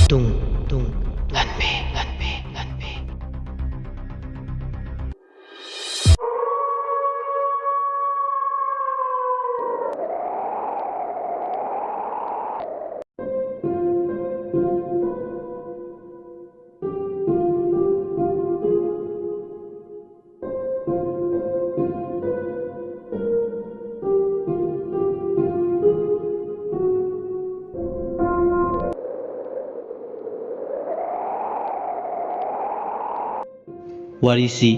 tung ꯍꯟꯕꯤ ꯋꯥꯔꯤꯁꯤ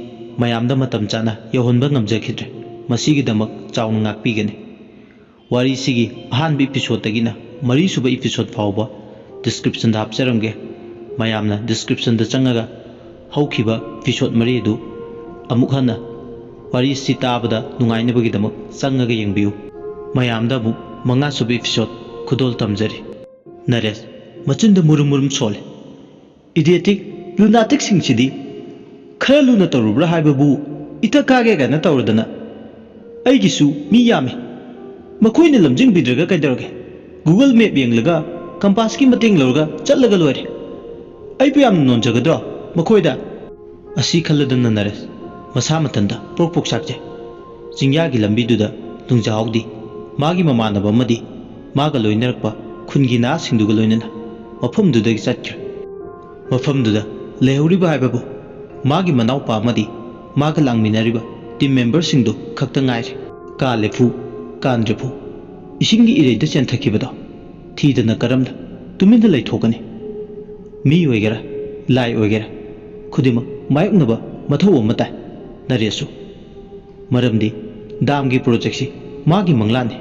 ꯃꯌꯥꯝꯗ ꯃꯇꯝ ꯆꯥꯅ ꯌꯧꯍꯟꯕ ꯉꯝꯖꯈꯤꯗ꯭ꯔꯦ꯫ ꯃꯁꯤꯒꯤꯗꯃꯛ ꯆꯥꯎꯅ ꯉꯥꯛꯄꯤꯒꯅꯤ꯫ ꯋꯥꯔꯤꯁꯤꯒꯤ ꯑꯍꯥꯟꯕ ꯏꯄꯤꯁꯣꯗꯇꯒꯤꯅ ꯃꯔꯤꯁꯨꯕ ꯏꯄꯤꯁꯣꯗ ꯐꯥꯎꯕ ꯗꯤꯁꯀ꯭ꯔꯤꯞꯁꯟꯗ ꯍꯥꯞꯆꯔꯝꯒꯦ꯫ ꯃꯌꯥꯝꯅ ꯗꯤꯁꯀ꯭ꯔꯤꯞꯁꯟꯗ ꯆꯪꯉꯒ ꯍꯧꯈꯤꯕ ꯏꯄꯤꯁꯣꯗ 4 ꯑꯗꯨ ꯑꯃꯨꯛ ꯍꯟꯅ ꯋꯥꯔꯤꯁꯤ ꯇꯥꯕꯗ ꯅꯨꯡꯉꯥꯏꯅꯕꯒꯤꯗꯃꯛ ꯆꯪꯉꯒ ꯌꯦꯡꯕꯤꯌꯨ꯫ ꯃꯌꯥꯝꯗ ꯑꯃꯨꯛ 5ꯁꯨꯕ ꯏꯄꯤꯁꯣꯗ ꯈꯨꯗꯣꯜ ꯇꯝꯖꯔꯤ꯫ ꯅꯔꯦꯁ ꯃꯆꯤꯟꯗ ꯃꯨꯔꯨꯝ ꯁꯣꯜꯂꯦ꯫ ꯏꯗꯤꯌꯦꯇꯤꯛ ꯂꯨꯅꯥꯇꯤꯛꯁꯤꯡꯁꯤꯗꯤ ꯈꯔ ꯂꯨꯅ ꯇꯧꯔꯨꯕ꯭ꯔꯥ ꯍꯥꯏꯕꯕꯨ ꯏꯊꯛ ꯀꯥꯒꯦ ꯀꯥꯏꯅ ꯇꯧꯔꯗꯅ ꯑꯩꯒꯤꯁꯨ ꯃꯤ ꯌꯥꯝꯃꯤ꯫ ꯃꯈꯣꯏꯅ ꯂꯝꯖꯤꯡꯕꯤꯗ꯭ꯔꯒ ꯀꯩꯗꯧꯔꯒꯦ? ꯒꯨꯒꯜ ꯃꯦꯞ ꯌꯦꯡꯂꯒ ꯀꯝꯄꯥꯁꯀꯤ ꯃꯇꯦꯡ ꯂꯧꯔꯒ ꯆꯠꯂꯒ ꯂꯣꯏꯔꯦ꯫ ꯑꯩꯕꯨ ꯌꯥꯝꯅ ꯅꯣꯟꯖꯒꯗ꯭ꯔꯣ ꯃꯈꯣꯏꯗ? ꯑꯁꯤ ꯈꯜꯂꯗꯅ ꯅꯔꯦꯁ ꯃꯁꯥ ꯃꯊꯟꯇ ꯄ꯭ꯔꯣꯛ ꯁꯥꯛꯆꯩ꯫ ꯆꯤꯡꯌꯥꯒꯤ ꯂꯝꯕꯤꯗꯨꯗ ꯅꯨꯡꯖꯥꯎꯗꯤ ꯃꯥꯒꯤ ꯃꯃꯥꯟꯅꯕ ꯑꯃꯗꯤ ꯃꯥꯒ ꯂꯣꯏꯅꯔꯛꯄ ꯈꯨꯟꯒꯤ ꯅꯍꯥꯁꯤꯡꯗꯨꯒ ꯂꯣꯏꯅꯅ ꯃꯐꯝꯗꯨꯗꯒꯤ ꯆꯠꯈ꯭ꯔꯦ꯫ ꯃꯐꯝꯗꯨꯗ ꯂꯩꯍꯧꯔꯤꯕ ꯍꯥꯏꯕꯕꯨ ꯃꯥꯒꯤ ꯃꯅꯥꯎꯄꯥ ꯑꯃꯗꯤ ꯃꯥꯒ ꯂꯥꯡꯃꯤꯟꯅꯔꯤꯕ ꯇꯤꯝ ꯃꯦꯝꯕꯔꯁꯤꯡꯗꯨ ꯈꯛꯇ ꯉꯥꯏꯔꯦ꯫ ꯀꯥꯂꯦꯐꯨ ꯀꯥꯟꯗ꯭ꯔꯦꯐꯨ ꯏꯁꯤꯡꯒꯤ ꯏꯔꯩꯗ ꯆꯦꯟꯊꯈꯤꯕꯗꯣ ꯊꯤꯗꯅ ꯀꯔꯝꯅ ꯇꯨꯃꯤꯟꯅ ꯂꯩꯊꯣꯛꯀꯅꯤ? ꯃꯤ ꯑꯣꯏꯒꯦꯔꯥ ꯂꯥꯏ ꯑꯣꯏꯒꯦꯔꯥ ꯈꯨꯗꯤꯡꯃꯛ ꯃꯥꯌꯣꯛꯅꯕ ꯃꯊꯧ ꯑꯃ ꯇꯥꯏ ꯅꯔꯦꯁꯁꯨ꯫ ꯃꯔꯝꯗꯤ ꯗꯥꯝꯒꯤ ꯄ꯭ꯔꯣꯖꯦꯛꯁꯤ ꯃꯥꯒꯤ ꯃꯪꯂꯥꯟꯅꯤ꯫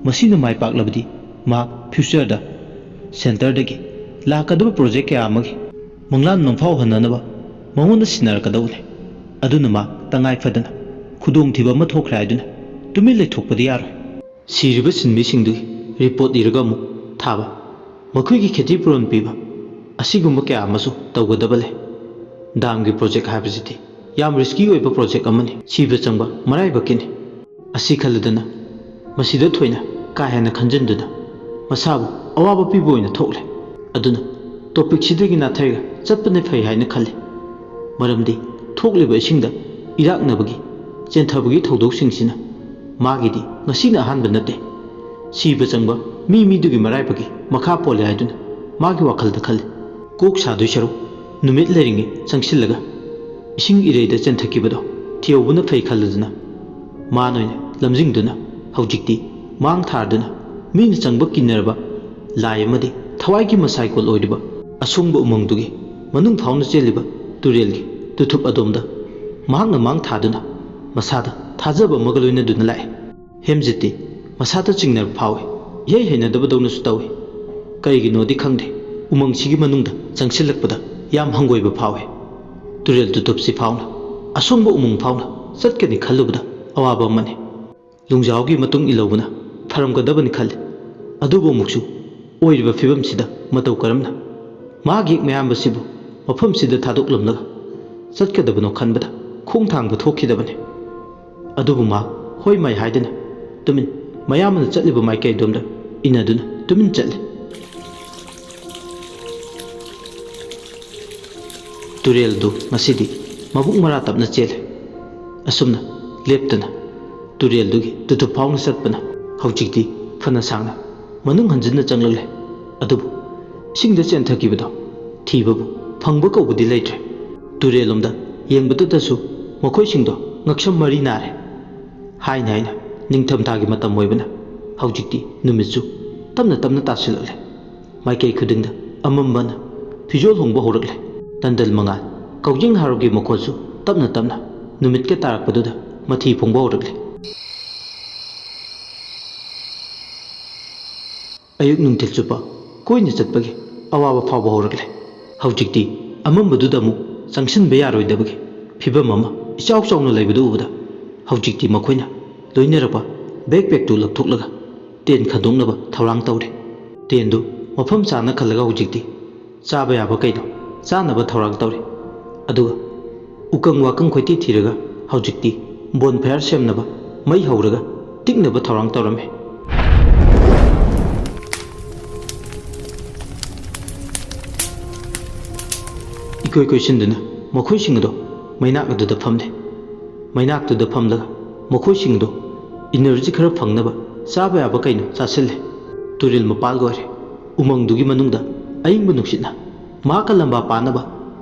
ꯃꯁꯤꯅ ꯃꯥꯏ ꯄꯥꯛꯂꯕꯗꯤ ꯃꯥ ꯐ꯭ꯌꯨꯆꯔꯗ ꯁꯦꯟꯇꯔꯗꯒꯤ ꯂꯥꯛꯀꯗꯕ ꯄ꯭ꯔꯣꯖꯦꯛ ꯀꯌꯥ ꯑꯃꯒꯤ ꯃꯪꯂꯥꯟ ꯃꯪꯐꯥꯎꯍꯟꯅꯅꯕ ꯃꯉꯣꯟꯗ ꯁꯤꯟꯅꯔꯛꯀꯗꯧꯕꯅꯤ꯫ ꯑꯗꯨꯅ ꯃꯥ ꯇꯉꯥꯏ ꯐꯗꯅ ꯈꯨꯗꯣꯡꯊꯤꯕ ꯑꯃ ꯊꯣꯛꯈ꯭ꯔꯦ ꯍꯥꯏꯗꯨꯅ ꯇꯨꯃꯤꯟ ꯂꯩꯊꯣꯛꯄꯗꯤ ꯌꯥꯔꯣꯏ꯫ ꯁꯤꯔꯤꯕ ꯁꯤꯟꯃꯤꯁꯤꯡꯗꯨꯒꯤ ꯔꯤꯄꯣꯔꯠ ꯏꯔꯒ ꯑꯃꯨꯛ ꯊꯥꯕ, ꯃꯈꯣꯏꯒꯤ ꯈꯦꯇꯤꯄꯨꯔꯣꯟ ꯄꯤꯕ ꯑꯁꯤꯒꯨꯝꯕ ꯀꯌꯥ ꯑꯃꯁꯨ ꯇꯧꯒꯗꯕ ꯂꯩ꯫ ꯗꯥꯝꯒꯤ ꯄ꯭ꯔꯣꯖꯦꯛ ꯍꯥꯏꯕꯁꯤꯗꯤ ꯌꯥꯝ ꯔꯤꯁꯀꯤ ꯑꯣꯏꯕ ꯄ꯭ꯔꯣꯖꯦꯛ ꯑꯃꯅꯤ꯫ ꯁꯤꯕ ꯆꯪꯕ ꯃꯔꯥꯏꯕꯛꯀꯤꯅꯤ꯫ ꯑꯁꯤ ꯈꯜꯂꯗꯅ ꯃꯁꯤꯗ ꯊꯣꯏꯅ ꯀꯥ ꯍꯦꯟꯅ ꯈꯟꯖꯤꯟꯗꯨꯅ ꯃꯁꯥꯕꯨ ꯑꯋꯥꯕ ꯄꯤꯕ ꯑꯣꯏꯅ ꯊꯣꯛꯂꯦ꯫ ꯑꯗꯨꯅ ꯇꯣꯄꯤꯛꯁꯤꯗꯒꯤ ꯅꯥꯊꯩꯔꯒ ꯆꯠꯄꯅ ꯐꯩ ꯍꯥꯏꯅ ꯈꯜꯂꯤ꯫ ꯃꯔꯝꯗꯤ ꯊꯣꯛꯂꯤꯕ ꯏꯁꯤꯡꯗ ꯏꯔꯥꯛꯅꯕꯒꯤ ꯆꯦꯟꯊꯕꯒꯤ ꯊꯧꯗꯣꯛꯁꯤꯡꯁꯤꯅ ꯃꯥꯒꯤꯗꯤ ꯉꯁꯤꯅ ꯑꯍꯥꯟꯕ ꯅꯠꯇꯦ꯫ ꯁꯤꯕ ꯆꯪꯕ ꯃꯤꯗꯨꯒꯤ ꯃꯔꯥꯏꯕꯛꯀꯤ ꯃꯈꯥ ꯄꯣꯜꯂꯦ ꯍꯥꯏꯗꯨꯅ ꯃꯥꯒꯤ ꯋꯥꯈꯜꯗ ꯈꯜꯂꯤ꯫ ꯀꯣꯛ ꯁꯥꯗꯣꯏ ꯁꯔꯨꯛ ꯅꯨꯃꯤꯠ ꯂꯩꯔꯤꯉꯩ ꯆꯪꯁꯤꯜꯂꯒ ꯏꯁꯤꯡ ꯏꯔꯩꯗ ꯆꯦꯟꯊꯈꯤꯕꯗꯣ ꯊꯤꯍꯧꯕꯅ ꯐꯩ ꯈꯜꯂꯗꯨꯅ ꯃꯥꯅ ꯑꯣꯏꯅ ꯂꯝꯖꯤꯡꯗꯨꯅ ꯍꯧꯖꯤꯛꯇꯤ ꯃꯥꯡ ꯊꯥꯔꯗꯨꯅ ꯃꯤꯅ ꯆꯪꯕ ꯀꯤꯟꯅꯔꯕ ꯂꯥꯏ ꯑꯃꯗꯤ ꯊꯋꯥꯏꯒꯤ ꯃꯁꯥꯏꯀꯣꯜ ꯑꯣꯏꯔꯤꯕ ꯑꯁꯣꯡꯕ ꯎꯃꯪꯗꯨꯒꯤ ꯃꯅꯨꯡ ꯐꯥꯎꯅ ꯆꯦꯜꯂꯤꯕ ꯇꯨꯔꯦꯜꯒꯤ ꯇꯨꯊꯨꯞ ꯑꯗꯣꯝꯗ ꯃꯍꯥꯛꯅ ꯃꯥꯡ ꯊꯥꯗꯨꯅ ꯃꯁꯥꯗ ꯊꯥꯖꯕ ꯑꯃꯒ ꯂꯣꯏꯅꯗꯨꯅ ꯂꯥꯛꯑꯦ꯫ ꯍꯦꯝꯖꯤꯠꯇꯤ ꯃꯁꯥꯗ ꯆꯤꯡꯅꯕ ꯐꯥꯎꯏ꯫ ꯏꯍꯩ ꯍꯩꯅꯗꯕꯗꯧꯅꯁꯨ ꯇꯧꯏ꯫ ꯀꯔꯤꯒꯤꯅꯣꯗꯤ ꯈꯪꯗꯦ ꯎꯃꯪꯁꯤꯒꯤ ꯃꯅꯨꯡꯗ ꯆꯪꯁꯤꯜꯂꯛꯄꯗ ꯌꯥꯝ ꯍꯪꯒꯣꯏꯕ ꯐꯥꯎꯏ꯫ ꯇꯨꯔꯦꯜ ꯇꯨꯊꯨꯞꯁꯤ ꯐꯥꯎꯅ ꯑꯁꯣꯡꯕ ꯎꯃꯪ ꯐꯥꯎꯅ ꯆꯠꯀꯅꯤ ꯈꯜꯂꯨꯕꯗ ꯑꯋꯥꯕ ꯑꯃꯅꯤ꯫ ꯂꯨꯡꯖꯥꯎꯒꯤ ꯃꯇꯨꯡ ꯏꯜꯍꯧꯕꯅ ꯐꯔꯝꯒꯗꯕꯅꯤ ꯈꯜꯂꯤ꯫ ꯑꯗꯨꯕꯨ ꯑꯃꯨꯛꯁꯨ ꯑꯣꯏꯔꯤꯕ ꯐꯤꯕꯝꯁꯤꯗ ꯃꯇꯧ ꯀꯔꯝꯅ ꯃꯥꯒꯤ ꯃꯌꯥꯝꯕꯁꯤꯕꯨ ꯃꯐꯝꯁꯤꯗ ꯊꯥꯗꯣꯛꯂꯝꯂꯒ ꯆꯠꯀꯗꯕꯅꯣ ꯈꯟꯕꯗ ꯈꯣꯡ ꯊꯥꯡꯕ ꯊꯣꯛꯈꯤꯗꯕꯅꯤ꯫ ꯑꯗꯨꯕꯨ ꯃꯥ ꯍꯣꯏ ꯃꯥꯏ ꯍꯥꯏꯗꯅ ꯇꯨꯃꯤꯟ ꯃꯌꯥꯝꯕꯅ ꯆꯠꯂꯤꯕ ꯃꯥꯏꯀꯩꯗꯣꯝꯗ ꯏꯟꯅꯗꯨꯅ ꯇꯨꯃꯤꯟ ꯆꯠꯂꯤ꯫ ꯇꯨꯔꯦꯜꯗꯨ ꯉꯁꯤꯗꯤ ꯃꯕꯨꯛ ꯃꯔꯥ ꯇꯞꯅ ꯆꯦꯜꯂꯤ꯫ ꯑꯁꯨꯝꯅ ꯂꯦꯞꯇꯅ ꯇꯨꯔꯦꯜꯗꯨꯒꯤ ꯇꯨꯊꯨꯞ ꯐꯥꯎꯅ ꯆꯠꯄꯅ ꯍꯧꯖꯤꯛꯇꯤ ꯐꯅ ꯁꯥꯡꯅ ꯃꯅꯨꯡ ꯍꯟꯖꯤꯟꯅ ꯆꯪꯂꯛꯂꯦ꯫ ꯑꯗꯨꯕꯨ ꯏꯁꯤꯡꯗ ꯆꯦꯟꯊꯈꯤꯕꯗꯣ ꯊꯤꯕꯕꯨ ꯐꯪꯕ ꯀꯧꯕꯗꯤ ꯂꯩꯇ꯭ꯔꯦ꯫ ꯇꯨꯔꯦꯜꯂꯣꯝꯗ ꯌꯦꯡꯕꯗꯨꯗꯁꯨ ꯃꯈꯣꯏꯁꯤꯡꯗꯣ ꯉꯛꯁꯝ ꯃꯔꯤ ꯅꯥꯔꯦ꯫ ꯍꯥꯏꯅ ꯅꯤꯡꯊꯝꯊꯥꯒꯤ ꯃꯇꯝ ꯑꯣꯏꯕꯅ ꯍꯧꯖꯤꯛꯇꯤ ꯅꯨꯃꯤꯠꯁꯨ ꯇꯞꯅ ꯇꯥꯁꯤꯜꯂꯛꯂꯦ꯫ ꯃꯥꯏꯀꯩ ꯈꯨꯗꯤꯡꯗ ꯑꯃꯝꯕꯅ ꯐꯤꯖꯣꯜ ꯍꯣꯡꯕ ꯍꯧꯔꯛꯂꯦ꯫ ꯇꯟꯗꯜ ꯃꯉꯥꯜ ꯀꯧꯖꯤꯡ ꯍꯥꯔꯣꯒꯤ ꯃꯈꯣꯜꯁꯨ ꯇꯞꯅ ꯅꯨꯃꯤꯠꯀ ꯇꯥꯔꯛꯄꯗꯨꯗ ꯃꯊꯤ ꯐꯣꯡꯕ ꯍꯧꯔꯛꯂꯦ꯫ ꯑꯌꯨꯛ ꯅꯨꯡꯊꯤꯜ ꯆꯨꯞꯄ ꯀꯣꯏꯅ ꯆꯠꯄꯒꯤ ꯑꯋꯥꯕ ꯐꯥꯎꯕ ꯍꯧꯔꯛꯂꯦ꯫ ꯍꯧꯖꯤꯛꯇꯤ ꯑꯃꯝꯕꯗꯨꯗ ꯑꯃꯨꯛ ꯆꯪꯁꯤꯟꯕ ꯌꯥꯔꯣꯏꯗꯕꯒꯤ ꯐꯤꯕꯝ ꯑꯃ ꯏꯆꯥꯎ ꯆꯥꯎꯅ ꯂꯩꯕꯗꯨ ꯎꯕꯗ ꯍꯧꯖꯤꯛꯇꯤ ꯃꯈꯣꯏꯅ ꯂꯣꯏꯅꯔꯛꯄ ꯕꯦꯛꯄꯦꯛꯇꯨ ꯂꯧꯊꯣꯛꯂꯒ ꯇꯦꯟ ꯈꯟꯗꯣꯛꯅꯕ ꯊꯧꯔꯥꯡ ꯇꯧꯔꯤ꯫ ꯇꯦꯟꯗꯨ ꯃꯐꯝ ꯆꯥꯅ ꯈꯜꯂꯒ ꯍꯧꯖꯤꯛꯇꯤ ꯆꯥꯕ ꯌꯥꯕ ꯀꯩꯅꯣ ꯆꯥꯅꯕ ꯊꯧꯔꯥꯡ ꯇꯧꯔꯤ꯫ ꯑꯗꯨꯒ ꯎꯀꯪ ꯋꯥꯀꯪ ꯈꯣꯏꯊꯤ ꯊꯤꯔꯒ ꯍꯧꯖꯤꯛꯇꯤ ꯕꯣꯟ ꯐꯌꯥꯔ ꯁꯦꯝꯅꯕ ꯃꯩ ꯍꯧꯔꯒ ꯇꯤꯛꯅꯕ ꯊꯧꯔꯥꯡ ꯇꯧꯔꯝꯃꯤ꯫ ꯏꯀꯣꯏ ꯀꯣꯏꯁꯤꯟꯗꯨꯅ ꯃꯈꯣꯏꯁꯤꯡ ꯑꯗꯨ ꯃꯩꯅꯥꯛ ꯑꯗꯨꯗ ꯐꯝꯂꯦ ꯃꯩꯅꯥꯛꯇꯨꯗ ꯐꯝꯂꯒ ꯃꯈꯣꯏꯁꯤꯡꯗꯨ ꯏꯅꯔꯖꯤ ꯈꯔ ꯐꯪꯅꯕ ꯆꯥꯕ ꯌꯥꯕ ꯀꯩꯅꯣ ꯆꯥꯁꯤꯜꯂꯦ ꯇꯨꯔꯦꯜ ꯃꯄꯥꯜꯒ ꯑꯣꯏꯔꯦ ꯎꯃꯪꯗꯨꯒꯤ ꯃꯅꯨꯡꯗ ꯑꯏꯪꯕ ꯅꯨꯡꯁꯤꯠꯅ ꯃꯍꯥꯛꯀ ꯂꯝꯕꯥ ꯄꯥꯅꯕ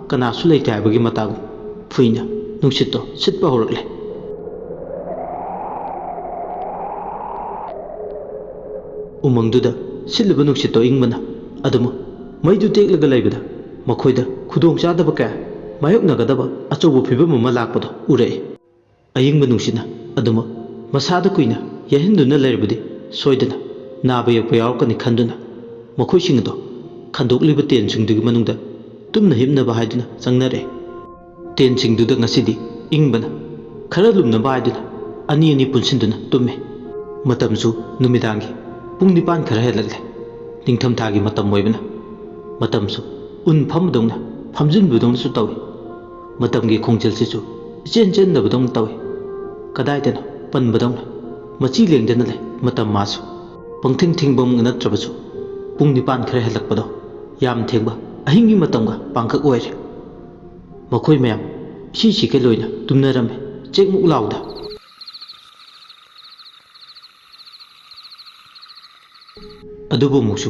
ꯀꯅꯥꯁꯨ ꯂꯩꯇꯦ ꯍꯥꯏꯕꯒꯤ ꯃꯇꯥꯒꯨꯝ ꯐꯨꯏꯅ ꯅꯨꯡꯁꯤꯠꯇꯣ ꯁꯤꯠꯄ ꯍꯧꯔꯛꯂꯦ ꯎꯃꯪꯗꯨꯗ ꯁꯤꯠꯂꯤꯕ ꯅꯨꯡꯁꯤꯠꯇꯣ ꯏꯪꯕꯅ ꯑꯗꯨꯃꯛ ꯃꯩꯗꯨ ꯇꯦꯛꯂꯒ ꯂꯩꯕꯗ ꯃꯈꯣꯏꯗ ꯈꯨꯗꯣꯡꯆꯥꯗꯕ ꯀꯌꯥ ꯃꯥꯌꯣꯛꯅꯒꯗꯕ ꯑꯆꯧꯕ ꯐꯤꯕꯝ ꯑꯃ ꯂꯥꯛꯄꯗꯣ ꯎꯔꯛꯏ ꯑꯏꯪꯕ ꯅꯨꯡꯁꯤꯠꯅ ꯑꯗꯨꯃꯛ ꯃꯁꯥꯗ ꯀꯨꯏꯅ ꯌꯩꯍꯟꯗꯨꯅ ꯂꯩꯔꯕꯗꯤ ꯁꯣꯏꯗꯅ ꯅꯥꯕ ꯌꯦꯛꯄ ꯌꯥꯎꯔꯛꯀꯅꯤ ꯈꯟꯗꯨꯅ ꯃꯈꯣꯏꯁꯤꯡ ꯑꯗꯣ ꯈꯟꯗꯣꯛꯂꯤꯕ ꯇꯦꯟꯁꯤꯡꯗꯨꯒꯤ ꯃꯅꯨꯡꯗ ꯇꯨꯝꯅ ꯍꯤꯞꯅꯕ ꯍꯥꯏꯗꯨꯅ ꯆꯪꯅꯔꯛꯑꯦ ꯇꯦꯟꯁꯤꯡꯗꯨꯗ ꯉꯁꯤꯗꯤ ꯏꯪꯕꯅ ꯈꯔ ꯂꯨꯝꯅꯕ ꯍꯥꯏꯗꯨꯅ ꯑꯅꯤ ꯑꯅꯤ ꯄꯨꯟꯁꯤꯟꯗꯨꯅ ꯇꯨꯝꯃꯦ ꯃꯇꯝꯁꯨ ꯅꯨꯃꯤꯗꯥꯡꯒꯤ ꯄꯨꯡ 9 ꯈꯔ ꯍꯦꯜꯂꯛꯂꯦ ꯅꯤꯡꯊꯝꯊꯥꯒꯤ ꯃꯇꯝ ꯑꯣꯏꯕꯅ ꯃꯇꯝꯁꯨ ꯎꯟ ꯐꯝꯕꯗꯧꯅ ꯐꯝꯖꯤꯟꯕꯗꯧꯅꯁꯨ ꯇꯧꯏ ꯃꯇꯝꯒꯤ ꯈꯣꯡꯖꯦꯜꯁꯤꯁꯨ ꯏꯆꯦꯟ ꯆꯦꯟꯗꯕꯗꯧꯅ ꯇꯧꯏ ꯀꯗꯥꯏꯗꯅꯣ ꯄꯟꯕꯗꯧꯅ ꯃꯆꯤ ꯂꯦꯡꯗꯅ ꯂꯩ ꯃꯇꯝ ꯃꯥꯁꯨ ꯄꯪꯊꯤꯡ ꯊꯤꯡꯕ ꯅꯠꯇ꯭ꯔꯕꯁꯨ ꯄꯨꯡ 9 ꯈꯔ ꯍꯦꯜꯂꯛꯄꯗꯣ ꯌꯥꯝ ꯊꯦꯡꯕ ꯑꯍꯤꯡꯒꯤ ꯃꯇꯝꯒ ꯄꯥꯡꯈꯛ ꯑꯣꯏꯔꯦ ꯃꯈꯣꯏ ꯃꯌꯥꯝ ꯏꯁꯤ ꯁꯤꯀꯩ ꯂꯣꯏꯅ ꯇꯨꯝꯅꯔꯝꯃꯦ ꯆꯦꯛꯃꯨꯛ ꯂꯥꯎꯗ ꯑꯗꯨꯕꯨ ꯑꯃꯨꯛꯁꯨ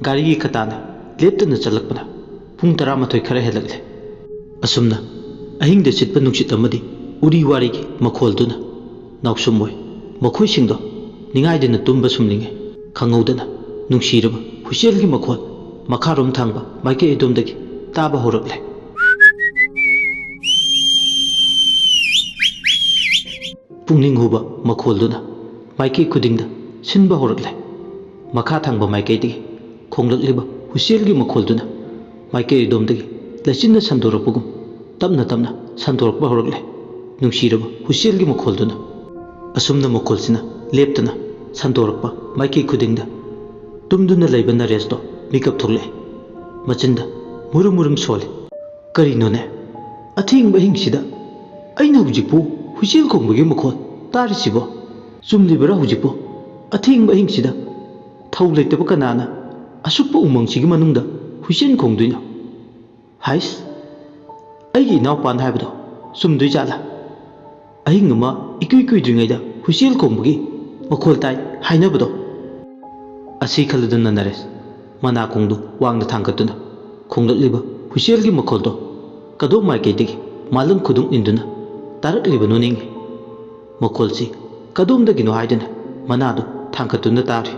ꯒꯥꯔꯤꯒꯤ ꯈꯇꯥꯅ ꯂꯦꯞꯇꯅ ꯆꯠꯂꯛꯄꯅ ꯄꯨꯡ 11 ꯈꯔ ꯍꯦꯜꯂꯛꯂꯦ ꯑꯁꯨꯝꯅ ꯑꯍꯤꯡꯗ ꯁꯤꯠꯄ ꯅꯨꯡꯁꯤꯠ ꯑꯃꯗꯤ ꯎꯔꯤ ꯋꯥꯔꯤꯒꯤ ꯃꯈꯣꯜꯗꯨꯅ ꯅꯥꯎꯁꯨꯝ ꯑꯣꯏ ꯃꯈꯣꯏꯁꯤꯡꯗꯣ ꯅꯤꯡꯉꯥꯏꯗꯅ ꯇꯨꯝꯕ ꯁꯨꯝꯅꯤꯡꯉꯦ ꯈꯪꯍꯧꯗꯅ ꯅꯨꯡꯁꯤꯔꯕ ꯍꯨꯏꯁꯦꯜꯒꯤ ꯃꯈꯣꯜ ꯃꯈꯥꯔꯣꯝ ꯊꯪꯕ ꯃꯥꯏꯀꯩ ꯑꯗꯣꯝꯗꯒꯤ ꯇꯥꯕ ꯍꯧꯔꯛꯂꯦ ꯄꯨꯛꯅꯤꯡ ꯍꯨꯕ ꯃꯈꯣꯜꯗꯨꯅ ꯃꯥꯏꯀꯩ ꯈꯨꯗꯤꯡꯗ ꯁꯤꯟꯕ ꯍꯧꯔꯛꯂꯦ ꯃꯈꯥ ꯊꯪꯕ ꯃꯥꯏꯀꯩꯗꯒꯤ ꯈꯣꯡꯂꯛꯂꯤꯕ ꯍꯨꯏꯁꯦꯜꯒꯤ ꯃꯈꯣꯜꯗꯨꯅ ꯃꯥꯏꯀꯩ ꯑꯗꯣꯝꯗꯒꯤ ꯂꯩꯆꯤꯟꯅ ꯁꯟꯗꯣꯔꯛꯄꯒꯨꯝ ꯇꯞꯅ ꯇꯞꯅ ꯁꯟꯗꯣꯔꯛꯄ ꯍꯧꯔꯛꯂꯦ ꯅꯨꯡꯁꯤꯔꯕ ꯍꯨꯏꯁꯦꯜꯒꯤ ꯃꯈꯣꯜꯗꯨꯅ ꯑꯁꯨꯝꯅ ꯃꯈꯣꯜꯁꯤꯅ ꯂꯦꯞꯇꯅ ꯁꯟꯗꯣꯔꯛꯄ ꯃꯥꯏꯀꯩ ꯈꯨꯗꯤꯡꯗ ꯇꯨꯝꯗꯨꯅ ꯂꯩꯕ ꯅꯔꯦꯁꯇꯣ ꯃꯤꯀꯞ ꯊꯣꯛꯂꯛꯑꯦ ꯃꯆꯤꯟꯗ ꯃꯨꯔꯨꯝ ꯃꯨꯔꯨꯝ ꯁꯣꯜꯂꯤ ꯀꯔꯤꯅꯣꯅꯦ ꯑꯊꯦꯡꯕ ꯑꯍꯤꯡꯁꯤꯗ ꯑꯩꯅ ꯍꯧꯖꯤꯛꯄꯨ ꯍꯨꯏꯁꯦꯜ ꯈꯣꯡꯕꯒꯤ ꯃꯈꯣꯜ ꯇꯥꯔꯤꯁꯤꯕꯣ ꯆꯨꯝꯂꯤꯕꯔꯥ ꯍꯧꯖꯤꯛꯄꯨ ꯑꯊꯦꯡꯕ ꯑꯍꯤꯡꯁꯤꯗ ꯊꯧ ꯂꯩꯇꯕ ꯀꯅꯥꯅ ꯑꯁꯨꯛꯄ ꯎꯃꯪꯁꯤꯒꯤ ꯃꯅꯨꯡꯗ ꯍꯨꯏꯁꯦꯜ ꯈꯣꯡꯗꯣꯏꯅꯣ ꯍꯥꯏꯁ ꯑꯩꯒꯤ ꯏꯅꯥꯎꯄꯥꯅ ꯍꯥꯏꯕꯗꯣ ꯆꯨꯝꯗꯣꯏ ꯖꯥꯠꯂꯥ ꯑꯍꯤꯡ ꯑꯃ ꯏꯀꯨꯏ ꯀꯨꯏꯗ꯭ꯔꯤꯉꯩꯗ ꯍꯨꯏꯁꯦꯜ ꯈꯣꯡꯕꯒꯤ ꯃꯈꯣꯜ ꯇꯥꯏ ꯍꯥꯏꯅꯕꯗꯣ ꯑꯁꯤ ꯈꯜꯂꯗꯨꯅ ꯅꯔꯦꯁ ꯃꯅꯥꯀꯣꯡꯗꯨ ꯋꯥꯡꯅ ꯊꯥꯡꯒꯠꯇꯨꯅ ꯈꯣꯡꯂꯛꯂꯤꯕ ꯍꯨꯏꯁꯦꯜꯒꯤ ꯃꯈꯣꯜꯗꯣ ꯀꯗꯣꯝ ꯃꯥꯏꯀꯩꯗꯒꯤ ꯃꯥꯂꯪ ꯈꯨꯗꯨꯡ ꯏꯟꯗꯨꯅ ꯇꯥꯔꯛꯂꯤꯕꯅꯣ ꯅꯤꯡꯉꯤ ꯃꯈꯣꯜꯁꯤ ꯀꯗꯣꯝꯗꯒꯤꯅꯣ ꯍꯥꯏꯗꯨꯅ ꯃꯅꯥꯗꯨ ꯊꯥꯡꯒꯠꯇꯨꯅ ꯇꯥꯔꯤ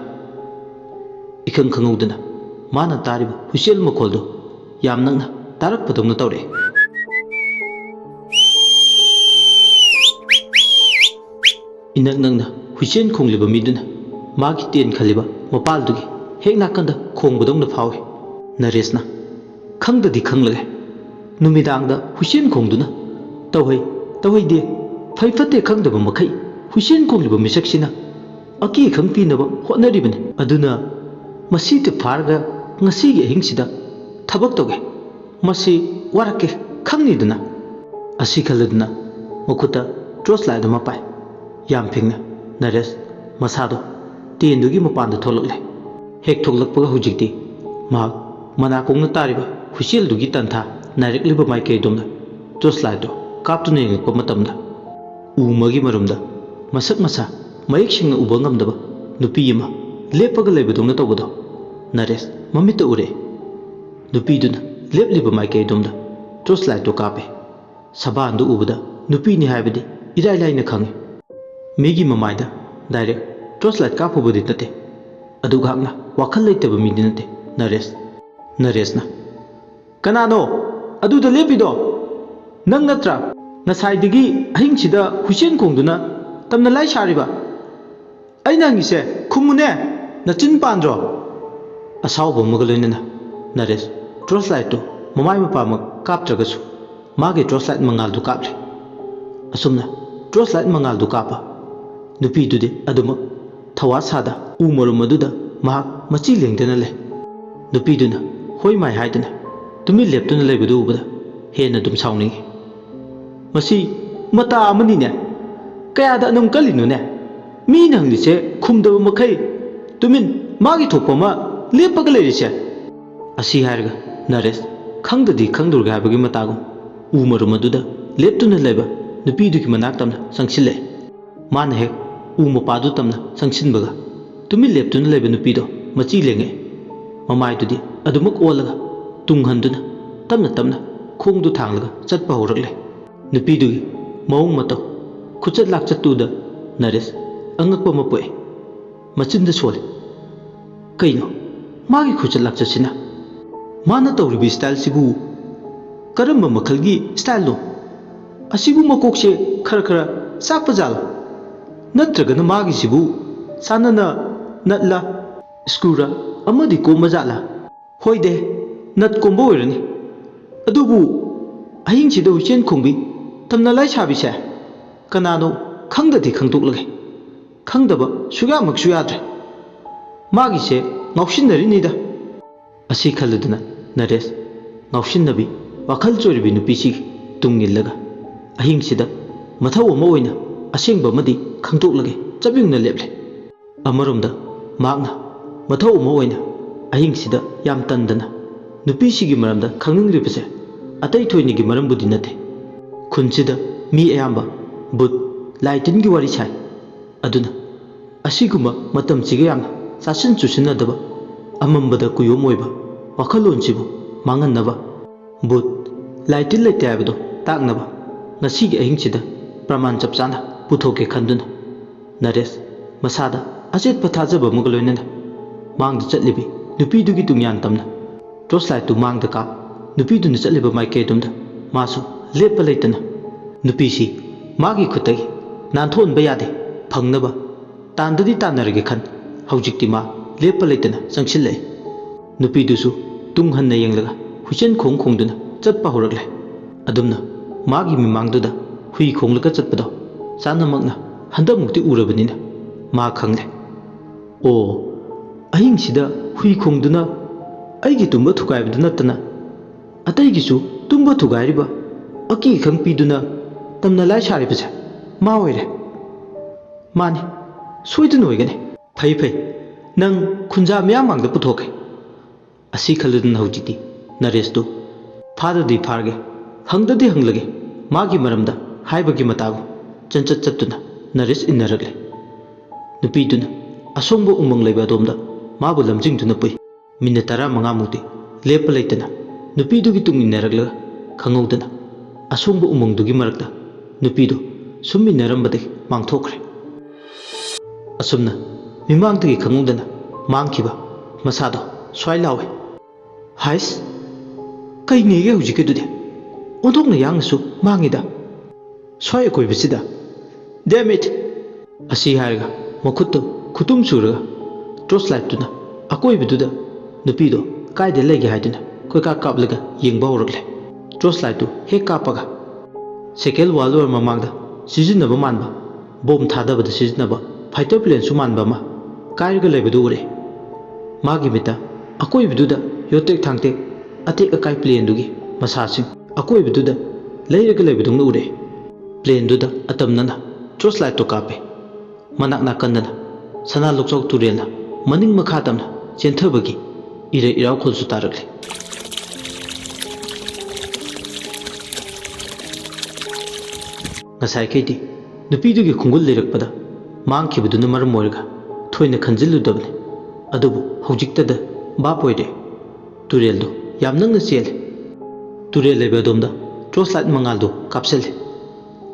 इखंग खंगौदना माना तारिब हुसेल मखोलदो याम नंगना तारकपदौना तौरे इनक नंगना हुसेन खोंगलिबा मिदुना मागी तेन खलिबा मपालदुगी हेक नाकंदा खोंगबदौना फावे नरेशना खंगददी खंगलगे नुमिदांगदा Hussain खोंगदुना तौहै तौहैदे फैफते खंगदबा मखै Hussain खोंगलिबा मिसक्सिना अकी खंग पीनबा होटनरिबने अदुना मसीते फारगा ngasiगी ahingsida thabak toge masi warake khangni asi khaladuna mokuta torch light ma pai yam phingna nares masado tendugi mapanda tholakle hek thoklakpaga hujikti ma mana kongna tariba husil dugi tantha narik liba mai ke domna torch light do kaptune ngakpa matamda umagi marumda masak masa mayek singna uba ngamdaba nupi yama lepaga leibadongna tawbado Naresh ममित उरे नुपीदुना लेपलिबा माइकैदुमदा torch light तो कापे सबांदु उबदा नुपीनि हाइबदि इराय लाइना खंगे Maggi ममाइदा direct torch light काफुबदि नते अदुगाकना वाखल लेतबा मिदि नते नरेशना कनानो अदुदा लेपिदो नंग नत्रा नसाइदगी अहिंसिदा हुसेन खोंदुना तमना लाइ सारिबा अइना नगिसे खुमुने नचिन पांद्रो असाउब मगलोइनना Naresh torch light तो ममाई मपाम कापत्रगसु मागे torch light मंगाल दु कापरे असुमना torch light मंगाल दु कापा नुपी दुदे अदुम थवा सादा उमरुम मदुदा महाक मची लेंगदना ले नुपी दुना होय माय हाइदना तुमि लेपतुना लेबदु उबदा हेना दुम साउनिंगे मसी मता अमनिने कयादा नुम कलिनुने मी नंगलिसे खुमदब मखै तुमिन मागी थोपमा लेपग लेरिसे असी हारगा नरेश ꯈꯪꯗꯗꯤ ꯈꯪꯗꯧꯔꯒ ꯍꯥꯏꯕꯒꯤ ꯃꯇꯥꯒꯨꯝ ꯎ ꯃꯔꯨꯝ ꯑꯗꯨꯗ ꯂꯦꯞꯇꯨꯅ ꯂꯩꯕ ꯅꯨꯄꯤꯗꯨꯒꯤ ꯃꯅꯥꯛ ꯇꯝꯅ ꯆꯪꯁꯤꯜꯂꯛꯑꯦ꯫ ꯃꯥꯅ ꯍꯦꯛ ꯎ ꯃꯄꯥꯗꯨ ꯇꯝꯅ ꯆꯪꯁꯤꯟꯕꯒ ꯇꯨꯃꯤꯟ ꯂꯦꯞꯇꯨꯅ ꯂꯩꯕ ꯅꯨꯄꯤꯗꯣ ꯃꯆꯤ ꯂꯦꯡꯉꯛꯑꯦ꯫ ꯃꯃꯥꯏꯗꯨꯗꯤ ꯑꯗꯨꯃꯛ ꯑꯣꯜꯂꯒ ꯇꯨꯡ ꯍꯟꯗꯨꯅ ꯇꯞꯅ ꯇꯞꯅ ꯈꯣꯡꯗꯨ ꯊꯥꯡꯂꯒ ꯆꯠꯄ ꯍꯧꯔꯛꯂꯦ꯫ ꯅꯨꯄꯤꯗꯨꯒꯤ ꯃꯑꯣꯡ ꯃꯇꯧ ꯈꯨꯆꯠ ꯂꯥꯛꯆꯠꯇꯨꯗ ꯅꯔꯦꯁ ꯑꯉꯛꯄ ꯑꯃ ꯄꯣꯛꯑꯦ꯫ ꯃꯆꯤꯟꯗ ꯁꯣꯜꯂꯦ꯫ ꯀꯩꯅꯣ ꯃꯥꯒꯤ ꯈꯨꯆꯠ ꯂꯥꯛꯆꯠꯁꯤꯅ? ꯃꯥꯅ ꯇꯧꯔꯤꯕ ꯁ꯭ꯇꯥꯏꯜꯁꯤꯕꯨ ꯀꯔꯝꯕ ꯃꯈꯜꯒꯤ ꯁ꯭ꯇꯥꯏꯜꯅꯣ? ꯑꯁꯤꯕꯨ ꯃꯀꯣꯛꯁꯦ ꯈꯔ ꯈꯔ ꯆꯥꯛꯄ ꯖꯥꯠꯂꯣ? ꯅꯠꯇ꯭ꯔꯒꯅ ꯃꯥꯒꯤꯁꯤꯕꯨ ꯆꯥꯟꯅꯅ ꯅꯠꯂ ꯁ꯭ꯀ꯭ꯔꯨꯔ ꯑꯃꯗꯤ ꯀꯣꯝꯕ ꯖꯥꯠꯂ? ꯍꯣꯏꯗꯦ, ꯅꯠ ꯀꯣꯝꯕ ꯑꯣꯏꯔꯅꯤ꯫ ꯑꯗꯨꯕꯨ ꯑꯍꯤꯡꯁꯤꯗ ꯍꯨꯏꯆꯦꯟ ꯈꯣꯡꯕꯤ ꯇꯝꯅ ꯂꯥꯏꯁꯥꯕꯤꯁꯦ ꯀꯅꯥꯅꯣ ꯈꯪꯗꯗꯤ ꯈꯪꯗꯣꯛꯂꯒꯦ꯫ ꯈꯪꯗꯕ ꯁꯨꯛꯌꯥꯃꯛꯁꯨ ꯌꯥꯗ꯭ꯔꯦ꯫ ꯃꯥꯒꯤꯁꯦ ꯉꯥꯎꯁꯤꯟꯅꯔꯤꯅꯤꯗ꯫ ꯑꯁꯤ ꯈꯜꯂꯗꯨꯅ ꯅꯔꯦꯁ ꯉꯥꯎꯁꯤꯟꯅꯕꯤ ꯋꯥꯈꯜ ꯆꯣꯏꯔꯤꯕꯤ ꯅꯨꯄꯤꯁꯤꯒꯤ ꯇꯨꯡ ꯏꯜꯂꯒ ꯑꯍꯤꯡꯁꯤꯗ ꯃꯊꯧ ꯑꯃ ꯑꯣꯏꯅ ꯑꯁꯦꯡꯕ ꯑꯃꯗꯤ ꯈꯪꯗꯣꯛꯂꯒꯦ ꯆꯞ ꯌꯨꯡꯅ ꯂꯦꯞꯂꯦ꯫ ꯑꯃꯔꯣꯝꯗ ꯃꯍꯥꯛꯅ ꯃꯊꯧ ꯑꯃ ꯑꯣꯏꯅ ꯑꯍꯤꯡꯁꯤꯗ ꯌꯥꯝ ꯇꯟꯗꯅ ꯅꯨꯄꯤꯁꯤꯒꯤ ꯃꯔꯝꯗ ꯈꯪꯅꯤꯡꯂꯤꯕꯁꯦ ꯑꯇꯩ ꯊꯣꯏꯅꯒꯤ ꯃꯔꯝꯕꯨꯗꯤ ꯅꯠꯇꯦ꯫ ꯈꯨꯟꯁꯤꯗ ꯃꯤ ꯑꯌꯥꯝꯕ ꯕꯨꯠ ꯂꯥꯏ ꯇꯤꯟꯒꯤ ꯋꯥꯔꯤ ꯁꯥꯏ꯫ ꯑꯗꯨꯅ ꯑꯁꯤꯒꯨꯝꯕ ꯃꯇꯝꯁꯤꯒ ꯌꯥꯝꯅ ꯆꯥꯁꯤꯟ ꯆꯨꯁꯤꯟꯅꯗꯕ ꯑꯃꯝꯕꯗ ꯀꯨꯌꯣꯝ ꯑꯣꯏꯕ ꯋꯥꯈꯜꯂꯣꯟꯁꯤꯕꯨ ꯃꯥꯡꯍꯟꯅꯕ, ꯕꯨꯠ ꯂꯥꯏ ꯇꯤꯟ ꯂꯩꯇꯦ ꯍꯥꯏꯕꯗꯣ ꯇꯥꯛꯅꯕ ꯉꯁꯤꯒꯤ ꯑꯍꯤꯡꯁꯤꯗ ꯄ꯭ꯔꯃꯥꯟ ꯆꯞ ꯆꯥꯅ ꯄꯨꯊꯣꯛꯀꯦ ꯈꯟꯗꯨꯅ ꯅꯔꯦꯁ ꯃꯁꯥꯗ ꯑꯆꯦꯠꯄ ꯊꯥꯖꯕ ꯑꯃꯒ ꯂꯣꯏꯅꯅ ꯃꯥꯡꯗ ꯆꯠꯂꯤꯕꯤ ꯅꯨꯄꯤꯗꯨꯒꯤ ꯇꯨꯡꯌꯥꯟ ꯇꯝꯅ ꯇꯣꯔꯆꯂꯥꯏꯠꯇꯨ ꯃꯥꯡꯗ ꯀꯥꯞ ꯅꯨꯄꯤꯗꯨꯅ ꯆꯠꯂꯤꯕ ꯃꯥꯏꯀꯩ ꯃꯥꯁꯨ ꯂꯦꯞꯄ ꯂꯩꯇꯅ ꯅꯨꯄꯤꯁꯤ ꯃꯥꯒꯤ ꯈꯨꯠꯇꯒꯤ ꯅꯥꯟꯊꯣꯛꯍꯟꯕ ꯌꯥꯗꯦ ꯐꯪꯅꯕ ꯇꯥꯟꯗꯗꯤ ꯇꯥꯟꯅꯔꯒꯦ ꯈꯟ ꯍꯧꯖꯤꯛꯇꯤ ꯃꯥ ꯂꯦꯞꯄ ꯂꯩꯇꯅ ꯆꯪꯁꯤꯜꯂꯛꯑꯦ꯫ ꯅꯨꯄꯤꯗꯨꯁꯨ ꯇꯨꯡ ꯍꯟꯅ ꯌꯦꯡꯂꯒ ꯍꯨꯏꯆꯦꯟ ꯈꯣꯡꯗꯨꯅ ꯆꯠꯄ ꯍꯧꯔꯛꯂꯦ꯫ ꯑꯗꯨꯝꯅ ꯃꯥꯒꯤ ꯃꯤꯃꯥꯡꯗꯨꯗ ꯍꯨꯏ ꯈꯣꯡꯂꯒ ꯆꯠꯄꯗꯣ ꯆꯥꯅꯃꯛꯅ ꯍꯟꯗꯛꯃꯨꯛꯇꯤ ꯎꯔꯕꯅꯤꯅ ꯃꯥ ꯈꯪꯂꯦ꯫ ꯑꯣ, ꯑꯍꯤꯡꯁꯤꯗ ꯍꯨꯏ ꯈꯣꯡꯗꯨꯅ ꯑꯩꯒꯤ ꯇꯨꯝꯕ ꯊꯨꯒꯥꯏꯕꯗꯨ ꯅꯠꯇꯅ ꯑꯇꯩꯒꯤꯁꯨ ꯇꯨꯝꯕ ꯊꯨꯒꯥꯏꯔꯤꯕ ꯑꯀꯤ ꯑꯈꯪ ꯄꯤꯗꯨꯅ ꯇꯝꯅ ꯂꯥꯏ ꯁꯥꯔꯤꯕꯁꯦ ꯃꯥ ꯑꯣꯏꯔꯦ꯫ ꯃꯥꯅꯤ, ꯁꯣꯏꯗꯅ ꯑꯣꯏꯒꯅꯤ꯫ ꯐꯩ ꯐꯩ, ꯅꯪ ꯈꯨꯟꯖꯥ ꯃꯤꯌꯥꯝꯃꯥꯡꯗ ꯄꯨꯊꯣꯛꯀꯦ꯫ ꯑꯁꯤ ꯈꯜꯂꯗꯨꯅ ꯍꯧꯖꯤꯛꯇꯤ ꯅꯔꯦꯁꯇꯨ ꯐꯥꯗꯗꯤ ꯐꯥꯔꯒꯦ, ꯍꯪꯗꯗꯤ ꯍꯪꯂꯒꯦ ꯃꯥꯒꯤ ꯃꯔꯝꯗ ꯍꯥꯏꯕꯒꯤ ꯃꯇꯥꯒꯨꯝ ꯆꯟꯆꯠ ꯆꯠꯇꯨꯅ ꯅꯔꯦꯁ ꯏꯟꯅꯔꯛꯂꯦ꯫ ꯅꯨꯄꯤꯗꯨꯅ ꯑꯁꯣꯡꯕ ꯎꯃꯪ ꯂꯩꯕ ꯑꯗꯣꯝꯗ ꯃꯥꯕꯨ ꯂꯝꯖꯤꯡꯗꯨꯅ ꯄꯨꯏ꯫ ꯃꯤꯅꯠ 15ꯃꯨꯛꯇꯤ ꯂꯦꯞꯄ ꯂꯩꯇꯅ ꯅꯨꯄꯤꯗꯨꯒꯤ ꯇꯨꯡ ꯏꯟꯅꯔꯛꯂꯒ ꯈꯪꯍꯧꯗꯅ ꯑꯁꯣꯡꯕ ꯎꯃꯪꯗꯨꯒꯤ ꯃꯔꯛꯇ ꯅꯨꯄꯤꯗꯨ ꯁꯨꯝ ꯏꯟꯅꯔꯝꯕꯗꯒꯤ ꯃꯥꯡꯊꯣꯛꯈ꯭ꯔꯦ꯫ ꯑꯁꯨꯝꯅ ꯃꯤꯃꯥꯡꯗꯒꯤ ꯈꯪꯍꯧꯗꯅ ꯃꯥꯡꯈꯤꯕ ꯃꯁꯥꯗꯣ ꯁ꯭ꯋꯥꯏ ꯂꯥꯎꯋꯦ꯫ ꯍꯥꯏꯁ, ꯀꯩꯅꯦꯒꯦ ꯍꯧꯖꯤꯛꯀꯤꯗꯨꯗꯤ? ꯑꯣꯟꯊꯣꯛꯅ ꯌꯥꯡꯅꯁꯨ ꯃꯥꯡꯉꯤꯗ ꯁ꯭ꯋꯥꯏ ꯑꯀꯣꯏꯕꯁꯤꯗ꯫ ꯗꯦꯝ ꯏꯠ! ꯑꯁꯤ ꯍꯥꯏꯔꯒ ꯃꯈꯨꯠꯇꯨ ꯈꯨꯇꯨꯝ ꯁꯨꯔꯒ ꯇꯣꯔꯆꯂꯥꯏꯠꯇꯨꯅ ꯑꯀꯣꯏꯕꯗꯨꯗ ꯅꯨꯄꯤꯗꯣ ꯀꯥꯏꯗ ꯂꯩꯒꯦ ꯍꯥꯏꯗꯨꯅ ꯀꯣꯏꯀꯥꯞ ꯀꯥꯞꯂꯒ ꯌꯦꯡꯕ ꯍꯧꯔꯛꯂꯦ꯫ ꯇꯣꯔꯆꯂꯥꯏꯠꯇꯨ ꯍꯦꯛ ꯀꯥꯞꯄꯒ ꯁꯦꯀꯦꯟ ꯋꯥꯔꯜ ꯋꯥꯔ ꯃꯃꯥꯡꯗ ꯁꯤꯖꯤꯟꯅꯕ ꯃꯥꯟꯕ, ꯕꯣꯝ ꯊꯥꯗꯕꯗ ꯁꯤꯖꯤꯟꯅꯕ ꯐꯥꯏꯇꯔ ꯄ꯭ꯂꯦꯟꯁꯨ ꯃꯥꯟꯕ ꯑꯃ ꯀꯥꯏꯔꯒ ꯂꯩꯕꯗꯨ ꯎꯔꯦ꯫ ꯃꯥꯒꯤ ꯃꯤꯠꯇ ꯑꯀꯣꯏꯕꯗꯨꯗ ꯌꯣꯠꯇꯦꯛ ꯊꯥꯡꯇꯦꯛ ꯑꯇꯦꯛ ꯑꯀꯥꯏ ꯄ꯭ꯂꯦꯟꯗꯨꯒꯤ ꯃꯁꯥꯁꯤꯡ ꯑꯀꯣꯏꯕꯗꯨꯗ ꯂꯩꯔꯒ ꯂꯩꯕꯗꯧꯅ ꯎꯔꯦ꯫ ꯄ꯭ꯂꯦꯟꯗꯨꯗ ꯑꯇꯝꯅꯅ ꯇꯣꯔꯆꯂꯥꯏꯠꯇꯨ ꯀꯥꯞꯄꯦ꯫ ꯃꯅꯥꯛ ꯅꯥꯀꯟꯗꯅ ꯁꯅꯥ ꯂꯣꯛꯆꯥꯎ ꯇꯨꯔꯦꯜꯅ ꯃꯅꯤꯡ ꯃꯈꯥ ꯇꯝꯅ ꯆꯦꯟꯊꯕꯒꯤ ꯏꯔꯩ ꯏꯔꯥꯎꯈꯣꯜꯁꯨ ꯇꯥꯔꯛꯂꯦ꯫ ꯉꯁꯥꯏꯈꯩꯗꯤ ꯅꯨꯄꯤꯗꯨꯒꯤ ꯈꯣꯡꯒꯨꯜ ꯂꯩꯔꯛꯄꯗ ꯃꯥꯡꯈꯤꯕꯗꯨꯅ ꯃꯔꯝ ꯑꯣꯏꯔꯒ ꯊꯣꯏꯅ ꯈꯟꯖꯤꯜꯂꯨꯗꯕꯅꯤ꯫ ꯑꯗꯨꯕꯨ ꯍꯧꯖꯤꯛꯇꯗ ꯚꯥꯞ ꯑꯣꯏꯔꯦ꯫ ꯇꯨꯔꯦꯜꯗꯨ ꯌꯥꯝ ꯅꯛꯅ ꯆꯦꯜꯂꯦ꯫ ꯇꯨꯔꯦꯜ ꯂꯩꯕ ꯑꯗꯣꯝꯗ ꯇꯣꯔꯆꯂꯥꯏꯠ ꯃꯉꯥꯜꯗꯨ ꯀꯥꯞꯁꯤꯜꯂꯦ꯫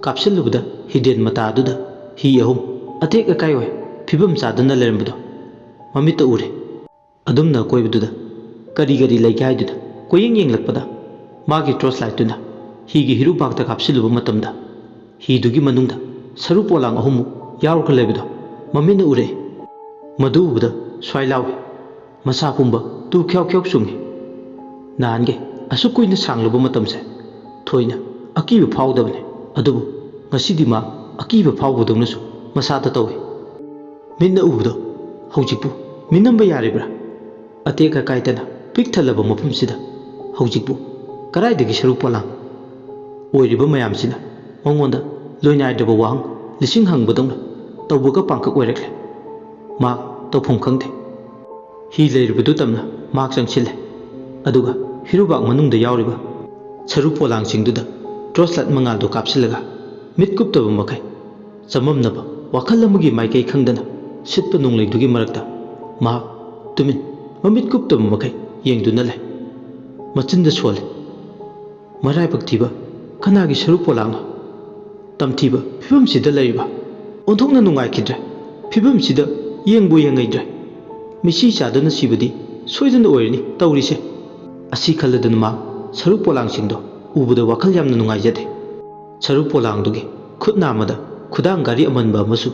ꯀꯥꯞꯁꯤꯜꯂꯨꯕꯗ ꯍꯤꯗꯦꯟ ꯃꯇꯥ ꯑꯗꯨꯗ ꯍꯤ ꯑꯍꯨꯝ ꯑꯇꯦꯛ ꯑꯀꯥꯏ ꯑꯣꯏ ꯐꯤꯕꯝ ꯆꯥꯗꯅ ꯂꯩꯔꯝꯕꯗꯣ ꯃꯃꯤꯠꯇ ꯎꯔꯦ꯫ ꯑꯗꯨꯝꯅ ꯑꯀꯣꯏꯕꯗꯨꯗ ꯀꯔꯤ ꯀꯔꯤ ꯂꯩꯒꯦ ꯍꯥꯏꯗꯨꯅ ꯀꯣꯏꯌꯦꯡ ꯌꯦꯡꯂꯛꯄꯗ ꯃꯥꯒꯤ ꯇꯣꯔꯆꯂꯥꯏꯠꯇꯨꯅ ꯍꯤꯒꯤ ꯍꯤꯔꯨꯕꯥꯛꯇ ꯀꯥꯞꯁꯤꯜꯂꯨꯕ ꯃꯇꯝꯗ ꯍꯤꯗꯨꯒꯤ ꯃꯅꯨꯡꯗ ꯁꯔꯨ ꯄꯣꯂꯥꯡ ꯑꯍꯨꯝꯃꯨꯛ ꯌꯥꯎꯔꯒ ꯂꯩꯕꯗꯣ ꯃꯃꯤꯠꯅ ꯎꯔꯦ꯫ ꯃꯗꯨ ꯎꯕꯗ ꯁ꯭ꯋꯥꯏ ꯂꯥꯎꯏ꯫ ꯃꯁꯥ ꯄꯨꯝꯕ ꯇꯨ ꯈ꯭ꯌꯥꯎ ꯈ꯭ꯌꯥꯎ ꯆꯨꯡꯉꯤ꯫ ꯅꯍꯥꯟꯒꯩ ꯑꯁꯨꯛ ꯀꯨꯏꯅ ꯁꯥꯡꯂꯨꯕ ꯃꯇꯝꯁꯦ ꯊꯣꯏꯅ ꯑꯀꯤꯕ ꯐꯥꯎꯗꯕꯅꯤ꯫ ꯑꯗꯨꯕꯨ ꯉꯁꯤꯗꯤ ꯃꯥ ꯑꯀꯤꯕ ꯐꯥꯎꯕꯗꯧꯅꯁꯨ ꯃꯁꯥꯗ ꯇꯧꯏ꯫ ꯃꯤꯠꯅ ꯎꯕꯗꯣ ꯍꯧꯖꯤꯛꯄꯨ ꯃꯤꯅꯝꯕ ꯌꯥꯔꯤꯕ꯭ꯔꯥ? ꯑꯇꯦꯛ ꯑꯀꯥꯏꯗꯅ ꯄꯤꯛ ꯊꯜꯂꯕ ꯃꯐꯝꯁꯤꯗ ꯍꯧꯖꯤꯛꯄꯨ ꯀꯗꯥꯏꯗꯒꯤ ꯁꯔꯨ ꯄꯣꯂꯥꯡ ꯑꯣꯏꯔꯤꯕ ꯃꯌꯥꯝꯁꯤꯅ ꯃꯉꯣꯟꯗ ꯂꯣꯏꯅꯥꯏꯗ꯭ꯔꯕ ꯋꯥꯍꯪ ꯂꯤꯁꯤꯡ ꯍꯪꯕꯗꯧꯅ ꯇꯧꯕꯒ ꯄꯥꯡꯀꯛ ꯑꯣꯏꯔꯛꯂꯦ꯫ ꯃꯍꯥꯛ ꯇꯧꯐꯝ ꯈꯪꯗꯦ꯫ ꯍꯤ ꯂꯩꯔꯤꯕꯗꯨ ꯇꯝꯅ ꯃꯍꯥꯛ ꯆꯪꯁꯤꯜꯂꯦ꯫ ꯑꯗꯨꯒ ꯍꯤꯔꯨꯕꯥꯛ ꯃꯅꯨꯡꯗ ꯌꯥꯎꯔꯤꯕ ꯁꯔꯨ ꯄꯣꯂꯥꯡꯁꯤꯡꯗꯨꯗ ꯇꯣꯔꯆꯂꯥꯏꯠ ꯃꯉꯥꯜꯗꯨ ꯀꯥꯞꯁꯤꯜꯂꯒ ꯃꯤꯠ ꯀꯨꯞꯇꯕ ꯃꯈꯩ ꯆꯃꯝꯅꯕ ꯋꯥꯈꯜ ꯑꯃꯒꯤ ꯃꯥꯏꯀꯩ ꯈꯪꯗꯅ ꯁꯤꯠꯄ ꯅꯣꯡꯂꯩꯗꯨꯒꯤ ꯃꯔꯛꯇ ꯃꯍꯥꯛ ꯇꯨꯃꯤꯟ ꯃꯃꯤꯠ ꯀꯨꯞꯇꯕ ꯃꯈꯩ ꯌꯦꯡꯗꯨꯅ ꯂꯩ꯫ ꯃꯆꯤꯟꯗ ꯁꯣꯜꯂꯤ꯫ ꯃꯔꯥꯏꯕꯛ ꯊꯤꯕ ꯀꯅꯥꯒꯤ ꯁꯔꯨ ꯄꯣꯂꯥꯡꯅꯣ? ꯇꯝꯊꯤꯕ ꯐꯤꯕꯝꯁꯤꯗ ꯂꯩꯔꯤꯕ ꯑꯣꯟꯊꯣꯛꯅ ꯅꯨꯡꯉꯥꯏꯈꯤꯗ꯭ꯔꯦ ꯐꯤꯕꯝꯁꯤꯗ ꯌꯦꯡꯕꯨ ꯌꯦꯡꯉꯩꯗ꯭ꯔꯦ ꯃꯤꯆꯤ ꯆꯥꯗꯨꯅ ꯁꯤꯕꯗꯤ ꯁꯣꯏꯗꯅ ꯑꯣꯏꯔꯅꯤ ꯇꯧꯔꯤꯁꯦ꯫ ꯑꯁꯤ ꯈꯜꯂꯗꯨꯅ ꯃꯍꯥꯛ ꯁꯔꯨ ꯄꯣꯂꯥꯡꯁꯤꯡꯗꯣ ꯎꯕꯗ ꯋꯥꯈꯜ ꯌꯥꯝꯅ ꯅꯨꯡꯉꯥꯏꯖꯗꯦ꯫ ꯁꯔꯨ ꯄꯣꯂꯥꯡꯗꯨꯒꯤ ꯈꯨꯠ ꯅꯥꯝꯃꯗ ꯈꯨꯗꯥꯡ ꯘꯔꯤ ꯑꯃꯟꯕ ꯑꯃꯁꯨ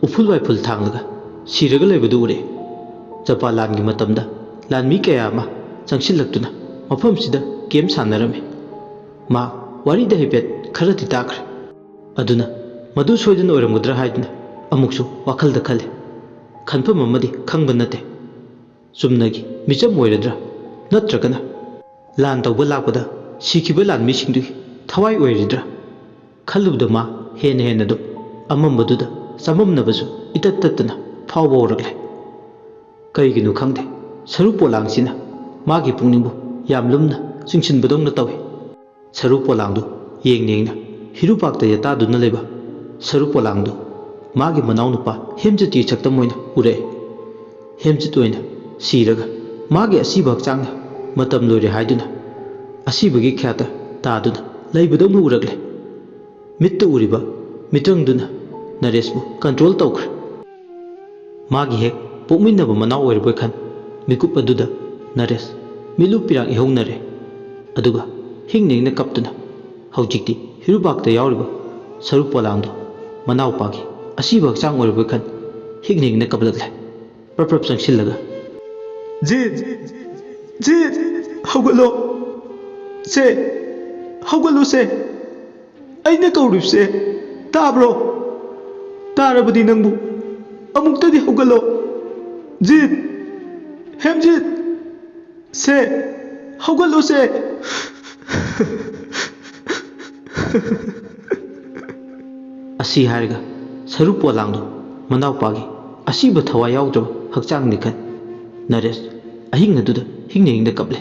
ꯎꯐꯨꯜ ꯋꯥꯏꯐꯨꯜ ꯊꯥꯡꯂꯒ ꯁꯤꯔꯒ ꯂꯩꯕꯗꯨ ꯎꯔꯦ꯫ ꯖꯄꯥꯟ ꯂꯥꯟꯒꯤ ꯃꯇꯝꯗ ꯂꯥꯟꯃꯤ ꯀꯌꯥ ꯑꯃ ꯆꯪꯁꯤꯜꯂꯛꯇꯨꯅ ꯃꯐꯝꯁꯤꯗ ꯒꯦꯝ ꯁꯥꯟꯅꯔꯝꯃꯤ꯫ ꯃꯍꯥꯛ ꯋꯥꯔꯤꯗ ꯍꯥꯏꯐꯦꯠ ꯈꯔꯗꯤ ꯇꯥꯈ꯭ꯔꯦ꯫ ꯑꯗꯨꯅ ꯃꯗꯨ ꯁꯣꯏꯗꯅ ꯑꯣꯏꯔꯝꯒꯗ꯭ꯔꯥ ꯍꯥꯏꯗꯨꯅ ꯑꯃꯨꯛꯁꯨ ꯋꯥꯈꯜꯗ ꯈꯜꯂꯤ꯫ ꯈꯟꯐꯝ ꯑꯃꯗꯤ ꯈꯪꯕ ꯅꯠꯇꯦ ꯆꯨꯝꯅꯒꯤ ꯃꯤꯆꯝ ꯑꯣꯏꯔꯗ꯭ꯔꯥ ꯅꯠꯇ꯭ꯔꯒꯅ ꯂꯥꯟ ꯇꯧꯕ ꯂꯥꯛꯄꯗ ꯁꯤꯈꯤꯕ ꯂꯥꯟꯃꯤꯁꯤꯡꯗꯨꯒꯤ ꯊꯋꯥꯏ ꯑꯣꯏꯔꯤꯗ꯭ꯔꯥ ꯈꯜꯂꯨꯕꯗ ꯃꯥ ꯍꯦꯟꯅ ꯑꯗꯨꯝ ꯑꯃꯝꯕꯗꯨꯗ ꯆꯃꯝꯅꯕꯁꯨ ꯏꯇꯠ ꯇꯠꯇꯅ ꯐꯥꯎꯕ ꯍꯧꯔꯛꯂꯦ꯫ ꯀꯩꯒꯤꯅꯣ ꯈꯪꯗꯦ ꯁꯔꯨ ꯄꯣꯂꯥꯡꯁꯤꯅ ꯃꯥꯒꯤ ꯄꯨꯛꯅꯤꯡꯕꯨ ꯌꯥꯝ ꯂꯨꯝꯅ ꯆꯤꯡꯁꯤꯟꯕꯗꯧꯅ ꯇꯧꯏ꯫ ꯁꯔꯨ ꯄꯣꯂꯥꯡꯗꯨ ꯌꯦꯡꯅ ꯍꯤꯔꯨꯄꯥꯛꯇ ꯌꯥꯇꯥꯗꯨꯅ ꯂꯩꯕ ꯁꯔꯨ ꯄꯣꯂꯥꯡꯗꯨ ꯃꯥꯒꯤ ꯃꯅꯥꯎꯅꯨꯄꯥ ꯍꯦꯝꯖꯤꯠꯀꯤ ꯁꯛꯇꯝ ꯑꯣꯏꯅ ꯎꯔꯛꯑꯦ꯫ ꯍꯦꯝꯖꯤꯠ ꯑꯣꯏꯅ ꯁꯤꯔꯒ ꯃꯥꯒꯤ ꯑꯁꯤꯕ ꯍꯛꯆꯥꯡꯅ ꯃꯇꯝ ꯂꯣꯏꯔꯦ ꯍꯥꯏꯗꯨꯅ ꯑꯁꯤꯕꯒꯤ ꯈ꯭ꯌꯥꯇ ꯇꯥꯗꯨꯅ ꯂꯩꯕꯗꯧꯅ ꯎꯔꯛꯂꯦ꯫ ꯃꯤꯠꯇ ꯎꯔꯤꯕ ꯃꯤꯇ꯭ꯔꯪꯗꯨꯅ ꯅꯔꯦꯁꯄꯨ ꯀꯟꯇ꯭ꯔꯣꯜ ꯇꯧꯈ꯭ꯔꯦ꯫ ꯃꯥꯒꯤ ꯍꯦꯛ ꯄꯣꯛꯃꯤꯟꯅꯕ ꯃꯅꯥꯎ ꯑꯣꯏꯔꯕꯣꯏ ꯈꯟ ꯃꯤꯀꯨꯞ ꯑꯗꯨꯗ ꯅꯔꯦꯁ ꯃꯤꯠꯂꯨ ꯄꯤꯔꯥꯡ ꯏꯍꯧꯅꯔꯦ꯫ ꯑꯗꯨꯒ ꯍꯤꯡꯅ ꯀꯞꯇꯨꯅ ꯍꯧꯖꯤꯛꯇꯤ ꯍꯤꯔꯨꯕꯥꯛꯇ ꯌꯥꯎꯔꯤꯕ ꯁꯔꯨ ꯄꯣꯂꯥꯡꯗꯣ ꯃꯅꯥꯎꯄꯥꯒꯤ ꯑꯁꯤꯕ ꯍꯛꯆꯥꯡ ꯑꯣꯏꯔꯕꯣꯏ ꯈꯟ ꯍꯤꯡꯅ ꯀꯞꯂꯛꯂꯦ꯫ ꯄ꯭ꯔꯞ ꯆꯪꯁꯤꯜꯂꯒ ꯖꯤꯠ ꯖꯤꯠ ꯍꯧꯒꯠꯂꯣ ꯁꯦ ꯍꯧꯒꯠꯂꯣ ꯁꯦ ꯑꯩꯅ ꯀꯧꯔꯤꯕꯁꯦ ꯇꯥꯕ꯭ꯔꯣ? ꯇꯥꯔꯕꯗꯤ ꯅꯪꯕꯨ ꯑꯃꯨꯛꯇꯗꯤ ꯍꯧꯒꯠꯂꯣ ꯖꯤꯠ ꯍꯦꯝꯖꯤꯠ ꯁꯦ ꯍꯧꯒꯠꯂꯣ ꯁꯦ꯫ ꯑꯁꯤ ꯍꯥꯏꯔꯒ ꯁꯔꯨ ꯄꯣꯂꯥꯡꯗꯣ ꯃꯅꯥꯎꯄꯥꯒꯤ ꯑꯁꯤꯕ ꯊꯋꯥꯏ ꯌꯥꯎꯗ꯭ꯔꯕ ꯍꯛꯆꯥꯡꯅꯤ ꯈꯟ ꯅꯔꯦꯁ ꯑꯍꯤꯡ ꯑꯗꯨꯗ ꯍꯤꯡꯅ ꯀꯞꯂꯦ꯫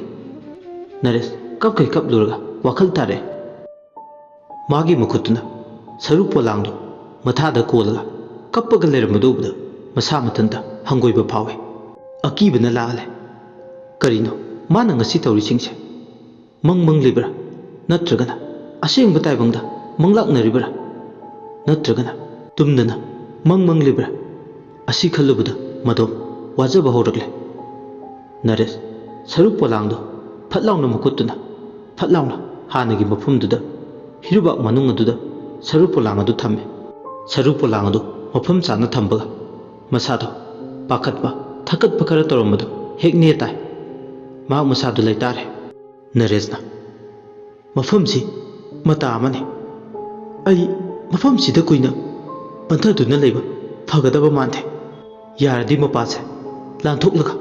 ꯅꯔꯦꯁ ꯀꯞꯈꯩ ꯀꯞꯂꯨꯔꯒ ꯋꯥꯈꯜ ꯇꯥꯔꯛꯑꯦ꯫ ꯃꯥꯒꯤ ꯃꯈꯨꯠꯇꯨꯅ ꯁꯔꯨ ꯄꯣꯂꯥꯡꯗꯣ ꯃꯊꯥꯗ ꯀꯣꯜꯂꯒ ꯀꯞꯄꯒ ꯂꯩꯔꯝꯕꯗꯨ ꯎꯕꯗ ꯃꯁꯥ ꯃꯊꯟꯇ ꯍꯪꯒꯣꯏꯕ ꯐꯥꯎꯋꯦ꯫ ꯑꯀꯤꯕꯅ ꯂꯥꯛꯍꯜꯂꯦ꯫ ꯀꯔꯤꯅꯣ ꯃꯥꯅ ꯉꯁꯤ ꯇꯧꯔꯤꯁꯤꯡꯁꯦ? ꯃꯪꯂꯤꯕ꯭ꯔꯥ ꯅꯠꯇ꯭ꯔꯒꯅ ꯑꯁꯦꯡꯕ ꯇꯥꯏꯕꯪꯗ ꯃꯪꯂꯥꯛꯅꯔꯤꯕ꯭ꯔꯥ ꯅꯠꯇ꯭ꯔꯒꯅ ꯇꯨꯝꯗꯅ ꯃꯪꯂꯤꯕ꯭ꯔꯥ? ꯑꯁꯤ ꯈꯜꯂꯨꯕꯗ ꯃꯗꯣꯝ ꯋꯥꯖꯕ ꯍꯧꯔꯛꯂꯦ꯫ ꯅꯔꯦꯁ ꯁꯔꯨ ꯄꯣꯂꯥꯡꯗꯣ ꯐꯠ ꯂꯥꯎꯅ ꯃꯈꯨꯠꯇꯨꯅ ꯐꯠ ꯂꯥꯎꯅ ꯍꯥꯟꯅꯒꯤ ꯃꯐꯝꯗꯨꯗ ꯍꯤꯔꯨꯕꯥꯛ ꯃꯅꯨꯡ ꯑꯗꯨꯗ ꯁꯔꯨ ꯄꯣꯂꯥꯡ ꯑꯗꯨ ꯊꯝꯃꯦ꯫ ꯁꯔꯨ ꯄꯣꯂꯥꯡ ꯑꯗꯨ ꯃꯐꯝ ꯆꯥꯅ ꯊꯝꯕꯒ ꯃꯁꯥꯗꯣ ꯄꯥꯈꯠꯄ ꯊꯀꯠꯄ ꯈꯔ ꯇꯧꯔꯝꯕꯗꯨ ꯍꯦꯛ ꯅꯦ ꯇꯥꯏ꯫ ꯃꯍꯥꯛ ꯃꯁꯥꯗꯨ ꯂꯩꯇꯥꯔꯦ꯫ ꯅꯔꯦꯁꯅ ꯃꯐꯝꯁꯤ ꯃꯇꯥ ꯑꯃꯅꯤ꯫ ꯑꯩ ꯃꯐꯝꯁꯤꯗ ꯀꯨꯏꯅ ꯄꯟꯊꯗꯨꯅ ꯂꯩꯕ ꯐꯒꯗꯕ ꯃꯥꯟꯗꯦ꯫ ꯌꯥꯔꯗꯤ ꯃꯄꯥꯁꯦ ꯂꯥꯟꯊꯣꯛꯂꯒ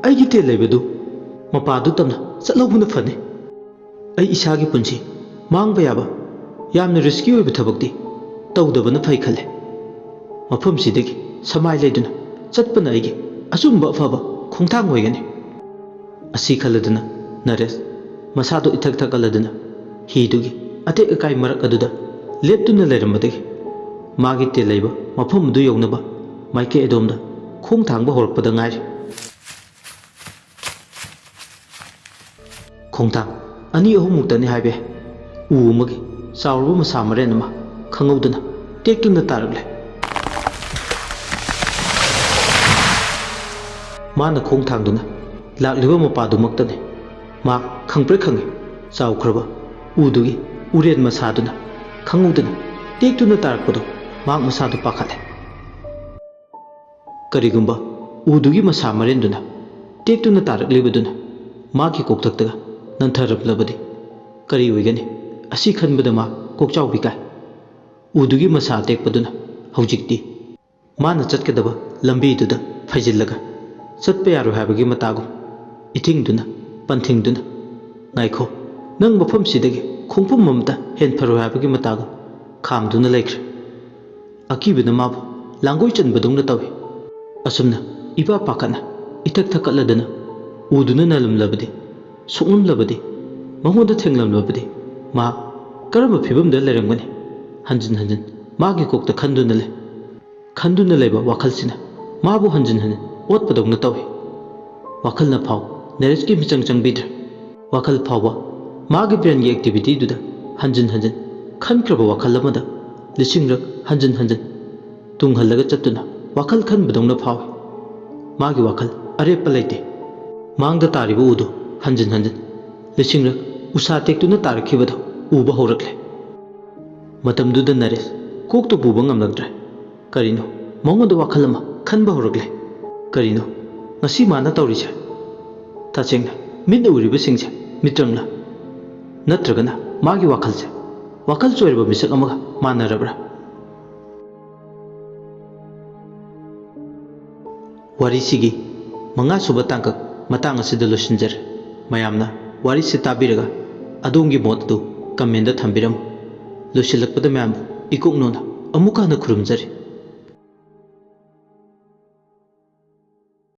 ꯑꯩꯒꯤ ꯇꯦꯟ ꯂꯩꯕꯗꯨ ꯃꯄꯥꯗꯨ ꯇꯝꯅ ꯆꯠꯍꯧꯕꯅ ꯐꯅꯤ꯫ ꯑꯩ ꯏꯁꯥꯒꯤ ꯄꯨꯟꯁꯤ ꯃꯥꯡꯕ ꯌꯥꯕ ꯌꯥꯝꯅ ꯔꯤꯁꯀꯤ ꯑꯣꯏꯕ ꯊꯕꯛꯇꯤ ꯇꯧꯗꯕꯅ ꯐꯩ ꯈꯜꯂꯦ꯫ ꯃꯐꯝꯁꯤꯗꯒꯤ ꯁꯃꯥꯏ ꯂꯩꯗꯨꯅ ꯆꯠꯄꯅ ꯑꯩꯒꯤ ꯑꯆꯨꯝꯕ ꯑꯐꯕ ꯈꯣꯡꯊꯥꯡ ꯑꯣꯏꯒꯅꯤ꯫ ꯑꯁꯤ ꯈꯜꯂꯗꯨꯅ ꯅꯔꯦꯁ ꯃꯁꯥꯗꯨ ꯏꯊꯛ ꯊꯀꯠꯂꯗꯨꯅ ꯍꯤꯗꯨꯒꯤ ꯑꯇꯦꯛ ꯑꯀꯥꯏ ꯃꯔꯛ ꯑꯗꯨꯗ ꯂꯦꯞꯇꯨꯅ ꯂꯩꯔꯝꯕꯗꯒꯤ ꯃꯥꯒꯤ ꯇꯦꯜ ꯂꯩꯕ ꯃꯐꯝ ꯑꯗꯨ ꯌꯧꯅꯕ ꯃꯥꯏꯀꯩ ꯑꯗꯣꯝꯗ ꯈꯣꯡ ꯊꯥꯡꯕ ꯍꯧꯔꯛꯄꯗ ꯉꯥꯏꯔꯤ꯫ ꯈꯣꯡꯊꯥꯡ 2-3ꯃꯨꯛꯇꯅꯤ ꯍꯥꯏꯕ ꯌꯥꯏ꯫ ꯎ ꯑꯃꯒꯤ ꯆꯥꯎꯔꯕ ꯃꯁꯥ ꯃꯔꯦꯟ ꯑꯃ ꯈꯪꯍꯧꯗꯅ ꯇꯦꯛꯇꯨꯅ ꯇꯥꯔꯛꯂꯦ꯫ ꯃꯥꯅ ꯈꯣꯡ ꯊꯥꯡꯗꯨꯅ ꯂꯥꯛꯂꯤꯕ ꯃꯄꯥꯗꯨꯃꯛꯇꯅꯤ ꯃꯥ ꯈꯪꯄ꯭ꯔꯦꯛ ꯈꯪꯏ꯫ ꯆꯥꯎꯈ꯭ꯔꯕ ꯎꯗꯨꯒꯤ ꯎꯔꯦꯟ ꯃꯁꯥꯗꯨꯅ ꯈꯪꯍꯧꯗꯅ ꯇꯦꯛꯇꯨꯅ ꯇꯥꯔꯛꯄꯗꯣ ꯃꯍꯥꯛ ꯃꯁꯥꯗꯨ ꯄꯥꯈꯠꯂꯦ꯫ ꯀꯔꯤꯒꯨꯝꯕ ꯎꯗꯨꯒꯤ ꯃꯁꯥ ꯃꯔꯦꯟꯗꯨꯅ ꯇꯦꯛꯇꯨꯅ ꯇꯥꯔꯛꯂꯤꯕꯗꯨꯅ ꯃꯥꯒꯤ ꯀꯣꯛꯊꯛꯇꯒ ꯅꯟꯊꯔꯝꯂꯕꯗꯤ ꯀꯔꯤ ꯑꯣꯏꯒꯅꯤ? ꯑꯁꯤ ꯈꯟꯕꯗ ꯃꯥ ꯀꯣꯛꯆꯥꯎꯕꯤ ꯀꯥꯏ꯫ ꯎꯗꯨꯒꯤ ꯃꯁꯥ ꯑꯇꯦꯛꯄꯗꯨꯅ ꯍꯧꯖꯤꯛꯇꯤ ꯃꯥꯅ ꯆꯠꯀꯗꯕ ꯂꯝꯕꯤꯗꯨꯗ ꯐꯩꯖꯤꯜꯂꯒ ꯆꯠꯄ ꯌꯥꯔꯣꯏ ꯍꯥꯏꯕꯒꯤ ꯃꯇꯥꯒꯨꯝ ꯏꯊꯤꯡꯗꯨꯅ ꯄꯟꯊꯤꯡꯗꯨꯅ ꯉꯥꯏꯈꯣ ꯅꯪ ꯃꯐꯝꯁꯤꯗꯒꯤ ꯈꯣꯡꯐꯝ ꯑꯃꯇ ꯍꯦꯟꯐꯔꯣꯏ ꯍꯥꯏꯕꯒꯤ ꯃꯇꯥꯒꯨꯝ ꯈꯥꯝꯗꯨꯅ ꯂꯩꯈ꯭ꯔꯦ꯫ ꯑꯀꯤꯕꯅ ꯃꯥꯕꯨ ꯂꯥꯡꯒꯣꯏ ꯆꯟꯕꯗꯧꯅ ꯇꯧꯏ꯫ ꯑꯁꯨꯝꯅ ꯏꯄꯥ ꯄꯥꯈꯠꯅ ꯏꯊꯛ ꯊꯀꯠꯂꯗꯅ ꯎꯗꯨꯅ ꯅꯜꯂꯝꯂꯕꯗꯤ ꯁꯣꯛꯉꯝꯂꯕꯗꯤ ꯃꯉꯣꯟꯗ ꯊꯦꯡꯂꯝꯂꯕꯗꯤ ꯃꯥ ꯀꯔꯝꯕ ꯐꯤꯕꯝꯗ ꯂꯩꯔꯝꯒꯅꯤ ꯍꯟꯖꯤꯟ ꯍꯟꯖꯤꯟ ꯃꯥꯒꯤ ꯀꯣꯛꯇ ꯈꯟꯗꯨꯅ ꯂꯩꯕ ꯋꯥꯈꯜꯁꯤꯅ ꯃꯥꯕꯨ ꯍꯟꯖꯤꯟ ꯍꯟꯖꯤꯟ ꯑꯣꯠꯄꯗꯧꯅ ꯇꯧꯏ꯫ ꯋꯥꯈꯜꯅ ꯐꯥꯎ ꯅꯔꯦꯁꯀꯤ ꯃꯤꯆꯪ ꯆꯪꯕꯤꯗ꯭ꯔꯦ꯫ ꯋꯥꯈꯜ ꯐꯥꯎꯕ ꯃꯥꯒꯤ ꯕ꯭ꯔꯦꯟꯒꯤ ꯑꯦꯛꯇꯤꯚꯤꯇꯤꯗꯨꯗ ꯍꯟꯖꯤꯟ ꯍꯟꯖꯤꯟ ꯈꯟꯈ꯭ꯔꯕ ꯋꯥꯈꯜ ꯑꯃꯗ ꯂꯤꯁꯤꯡꯔꯛ ꯍꯟꯖꯤꯟ ꯍꯟꯖꯤꯟ ꯇꯨꯡꯍꯜꯂꯒ ꯆꯠꯇꯨꯅ ꯋꯥꯈꯜ ꯈꯟꯕꯗꯧꯅ ꯐꯥꯎꯏ꯫ ꯃꯥꯒꯤ ꯋꯥꯈꯜ ꯑꯔꯦꯞꯄ ꯂꯩꯇꯦ꯫ ꯃꯥꯡꯗ ꯇꯥꯔꯤꯕ ꯎꯗꯨ ꯍꯟꯖꯤꯟ ꯍꯟꯖꯤꯟ ꯂꯤꯁꯤꯡꯔꯛ ꯎꯁꯥ ꯇꯦꯛꯇꯨꯅ ꯇꯥꯔꯛꯈꯤꯕꯗꯨ ꯎꯕ ꯍꯧꯔꯛꯂꯦ꯫ ꯃꯇꯝꯗꯨꯗ ꯅꯔꯦꯁ ꯀꯣꯛꯇꯨ ꯄꯨꯕ ꯉꯝꯂꯛꯇ꯭ꯔꯦ꯫ ꯀꯔꯤꯅꯣ ꯃꯉꯣꯟꯗ ꯋꯥꯈꯜ ꯑꯃ ꯈꯟꯕ ꯍꯧꯔꯛꯂꯦ꯫ ꯀꯔꯤꯅꯣ ꯉꯁꯤ ꯃꯥꯅ ꯇꯧꯔꯤꯁꯦ? ꯇꯁꯦꯡꯅ ꯃꯤꯠꯅ ꯎꯔꯤꯕꯁꯤꯡꯁꯦ ꯃꯤꯇ꯭ꯔꯪꯂ? ꯅꯠꯇ꯭ꯔꯒꯅ ꯃꯥꯒꯤ ꯋꯥꯈꯜꯁꯦ ꯋꯥꯈꯜ ꯆꯣꯏꯔꯕ ꯃꯤꯁꯛ ꯑꯃꯒ ꯃꯥꯟꯅꯔꯕ꯭ꯔꯥ? ꯋꯥꯔꯤꯁꯤꯒꯤ 5ꯁꯨꯕ ꯇꯥꯡꯀꯛ ꯃꯇꯥꯡ ꯑꯁꯤꯗ ꯂꯣꯏꯁꯤꯟꯖꯔꯦ꯫ ꯃꯌꯥꯝꯅ ꯋꯥꯔꯤꯁꯤ ꯇꯥꯕꯤꯔꯒ ꯑꯗꯣꯝꯒꯤ ꯃꯣꯠ ꯑꯗꯨ ꯀꯃꯦꯟꯗ ꯊꯝꯕꯤꯔꯝꯃꯨ꯫ ꯂꯣꯏꯁꯤꯜꯂꯛꯄꯗ ꯃꯌꯥꯝꯕꯨ ꯏꯀꯣꯛꯅꯣꯅ ꯑꯃꯨꯛꯀ ꯍꯟꯅ ꯈꯨꯔꯨꯝꯖꯔꯤ꯫